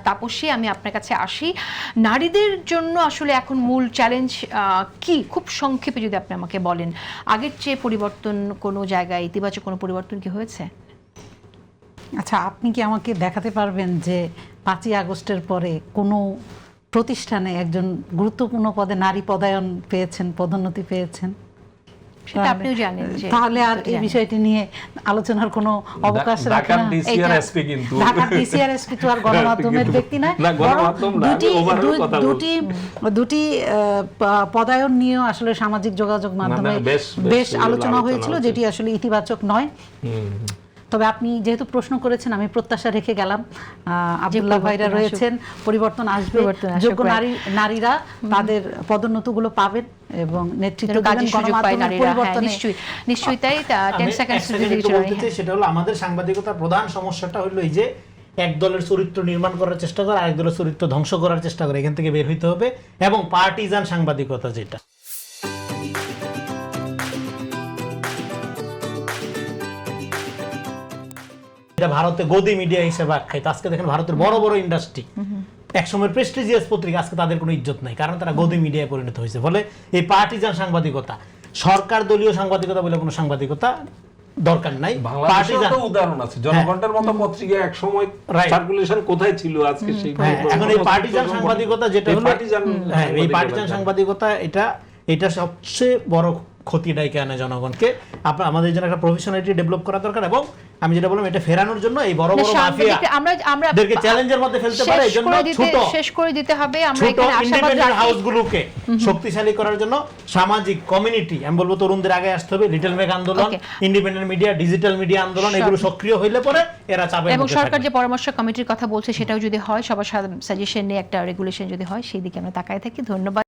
তাপসী, আমি আপনার কাছে আসি। নারীদের জন্য আসলে এখন মূল চ্যালেঞ্জ কি, খুব সংক্ষেপে যদি আপনি আমাকে বলেন। আগের চেয়ে পরিবর্তন কোনো জায়গায় ইতিবাচক কোনো পরিবর্তন কি হয়েছে? আচ্ছা, আপনি কি আমাকে দেখাতে পারবেন যে 5ই আগস্টের পরে কোনো প্রতিষ্ঠানে একজন গুরুত্বপূর্ণ পদে নারী পদোন্নতি পেয়েছেন? সেটা আপনিও জানেন যে তাহলে আর এই বিষয়টি নিয়ে আলোচনার কোনো অবকাশ রাখে না। ঢাকার ডিসিআর এসপি তো আর গণমাধ্যমের ব্যক্তি নয়, দুটি পদায়ন নিয়েও আসলে সামাজিক যোগাযোগ মাধ্যমে বেশ আলোচনা হয়েছিল, যেটি আসলে ইতিবাচক নয়। তবে আপনি যেহেতু প্রশ্ন করেছেন, আমি প্রত্যাশা রেখে গেলাম, আব্দুল্লাহ ভাইরা রয়েছেন, পরিবর্তন আসবে, যোগ্য নারীরা তাদের পদোন্নতিগুলো পাবেন এবং নেতৃত্ব দেবেন গণমাধ্যমের পরিবর্তনে। নিশ্চয়ই তাই। 10 সেকেন্ড সেটা হলো আমাদের সাংবাদিকতার প্রধান সমস্যাটা হলো এই যে এক দলের চরিত্র নির্মাণ করার চেষ্টা করে, আরেক দলের চরিত্র ধ্বংস করার চেষ্টা করে। এখান থেকে বের হইতে হবে, এবং পার্টিজান সাংবাদিকতা যেটা এটা ভারতে গদি মিডিয়া হিসেবে আখ্যায়িত। আজকে দেখেন ভারতের বড় বড় ইন্ডাস্ট্রি, একসময় প্রেস্টিজিয়াস পত্রিকা, আজকে তাদের কোনো ইজ্জত নাই, কারণ তারা গদি মিডিয়ায় পরিণত হয়েছে। ফলে এই পার্টিজান সাংবাদিকতা, সরকার দলীয় সাংবাদিকতা বলে কোনো সাংবাদিকতা দরকার নাই। পার্টিজান উদাহরণ আছে, জনগণের মতো পত্রিকা এক সময় সার্কুলেশন কোথায় ছিল, আজকে সেই এখন এই পার্টিজান সাংবাদিকতা যেটা হলো, এই পার্টিজান সাংবাদিকতা এটা সবচেয়ে বড় ক্ষতি ডাইকে আনে জনগণকে। আমাদের জন্য একটা প্রফেশনালিটি ডেভেলপ করা দরকার, এবং আমি যেটা বললাম এটা ফেরানোর জন্য এই বড় বড় মাফিয়াদেরকে চ্যালেঞ্জের মধ্যে ফেলতে পারে। এজন্য শেষ করে দিতে হবে। আমরা এখানে ইন্ডিপেন্ডেন্ট হাউসগুলোকে শক্তিশালী করার জন্য সামাজিক কমিউনিটি, আমি বলবো তরুণদের আগে আসতে হবে। লিটল মেক আন্দোলন, ইন্ডিপেন্ডেন্ট মিডিয়া, ডিজিটাল মিডিয়া আন্দোলন, এগুলো সক্রিয় হইলে পরে এরা চাপে। এবং সরকার যে পরামর্শ কমিটির কথা বলছে সেটাও যদি হয়, সবার সাজেশন নিয়ে একটা রেগুলেশন যদি হয়, সেই দিকে আমরা তাকায় থাকি। ধন্যবাদ।